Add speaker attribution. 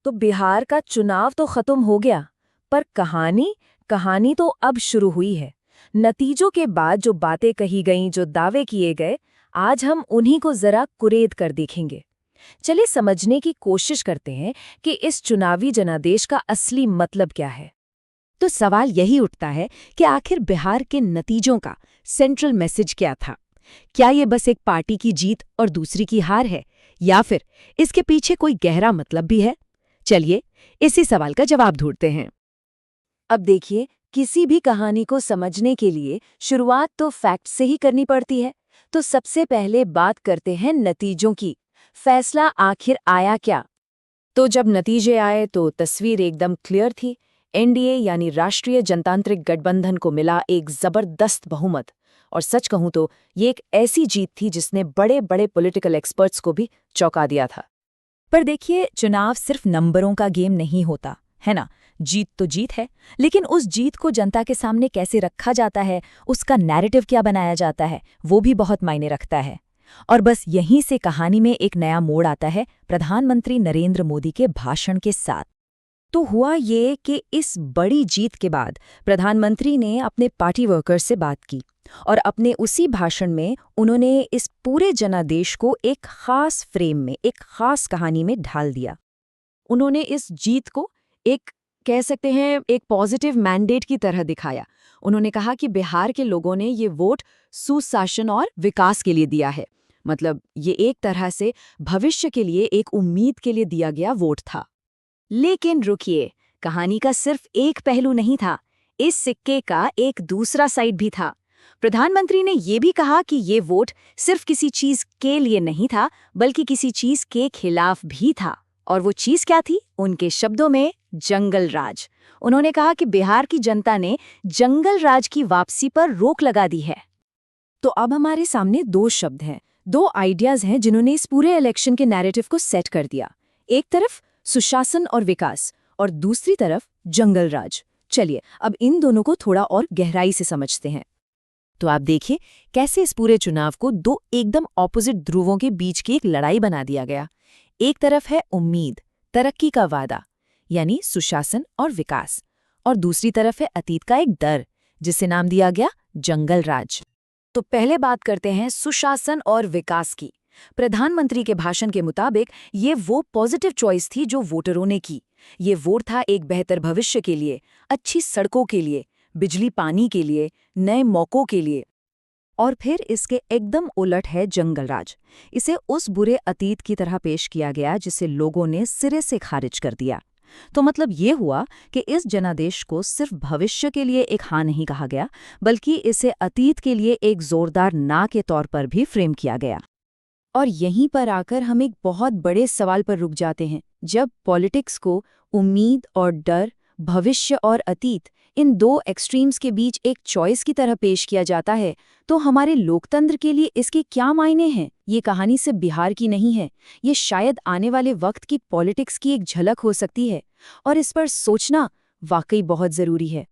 Speaker 1: तो बिहार का चुनाव तो खत्म हो गया, पर कहानी कहानी तो अब शुरू हुई है। नतीजों के बाद जो बातें कही गईं, जो दावे किए गए, आज हम उन्हीं को जरा कुरेद कर देखेंगे। चलिए समझने की कोशिश करते हैं कि इस चुनावी जनादेश का असली मतलब क्या है।
Speaker 2: तो सवाल यही उठता है कि आखिर बिहार के नतीजों का सेंट्रल मैसेज क्या था? क्या ये बस एक पार्टी की जीत और दूसरी की हार है, या फिर इसके पीछे कोई गहरा मतलब भी है? चलिए इसी सवाल का जवाब ढूंढते हैं।
Speaker 1: अब देखिए, किसी भी कहानी को समझने के लिए शुरुआत तो फैक्ट से ही करनी पड़ती है। तो सबसे पहले बात करते हैं नतीजों की। फैसला आखिर आया क्या? तो जब नतीजे आए तो तस्वीर एकदम क्लियर थी। एनडीए यानी राष्ट्रीय जनतांत्रिक गठबंधन को मिला एक जबरदस्त बहुमत। और सच कहूं तो ये एक ऐसी जीत थी जिसने बड़े बड़े पॉलिटिकल एक्सपर्ट्स को भी चौंका दिया था।
Speaker 2: पर देखिए, चुनाव सिर्फ नंबरों का गेम नहीं होता, है ना? जीत तो जीत है, लेकिन उस जीत को जनता के सामने कैसे रखा जाता है, उसका नैरेटिव क्या बनाया जाता है, वो भी बहुत मायने रखता है। और बस यहीं से कहानी में एक नया मोड़ आता है, प्रधानमंत्री नरेंद्र मोदी के भाषण के साथ। तो हुआ ये कि इस बड़ी जीत के बाद प्रधानमंत्री ने अपने पार्टी वर्कर्स से बात की, और अपने उसी भाषण में उन्होंने इस पूरे जनादेश को एक खास फ्रेम में, एक खास कहानी में ढाल दिया। उन्होंने इस जीत को एक, कह सकते हैं, एक पॉजिटिव मैंडेट की तरह दिखाया। उन्होंने कहा कि बिहार के लोगों ने ये वोट सुशासन और विकास के लिए दिया है। मतलब ये एक तरह से भविष्य के लिए, एक उम्मीद के लिए दिया गया वोट था। लेकिन रुकिए, कहानी का सिर्फ एक पहलू नहीं था, इस सिक्के का एक दूसरा साइड भी था। प्रधानमंत्री ने ये भी कहा कि ये वोट सिर्फ किसी चीज के लिए नहीं था, बल्कि किसी चीज के खिलाफ भी था। और वो चीज क्या थी? उनके शब्दों में, जंगल राज। उन्होंने कहा कि बिहार की जनता ने जंगल राज की वापसी पर रोक लगा दी है। तो अब हमारे सामने दो शब्द हैं, दो आइडियाज हैं जिन्होंने इस पूरे इलेक्शन के नैरेटिव को सेट कर दिया। एक तरफ सुशासन और विकास, और दूसरी तरफ जंगल राज। चलिए अब इन दोनों को थोड़ा और गहराई से समझते हैं। तो आप देखिए कैसे इस पूरे चुनाव को दो एकदम ऑपोजिट ध्रुवों के बीच की एक लड़ाई बना दिया गया। एक तरफ है उम्मीद, तरक्की का वादा, यानी सुशासन और विकास, और दूसरी तरफ है अतीत का एक डर, जिसे नाम दिया गया जंगल राज। तो पहले बात करते हैं सुशासन और विकास की। प्रधानमंत्री के भाषण के मुताबिक ये वो पॉजिटिव चॉइस थी जो वोटरों ने की। ये वोट था एक बेहतर भविष्य के लिए, अच्छी सड़कों के लिए, बिजली पानी के लिए, नए मौकों के लिए। और फिर इसके एकदम उलट है जंगल राज। इसे उस बुरे अतीत की तरह पेश किया गया जिसे लोगों ने सिरे से खारिज कर दिया। तो मतलब ये हुआ कि इस जनादेश को सिर्फ भविष्य के लिए एक हाँ नहीं कहा गया, बल्कि इसे अतीत के लिए एक जोरदार ना के तौर पर भी फ्रेम किया गया। और यहीं पर आकर हम एक बहुत बड़े सवाल पर रुक जाते हैं। जब पॉलिटिक्स को उम्मीद और डर, भविष्य और अतीत, इन दो एक्सट्रीम्स के बीच एक चॉइस की तरह पेश किया जाता है, तो हमारे लोकतंत्र के लिए इसके क्या मायने हैं? ये कहानी सिर्फ बिहार की नहीं है, ये शायद आने वाले वक्त की पॉलिटिक्स की एक झलक हो सकती है, और इस पर सोचना वाकई बहुत जरूरी है।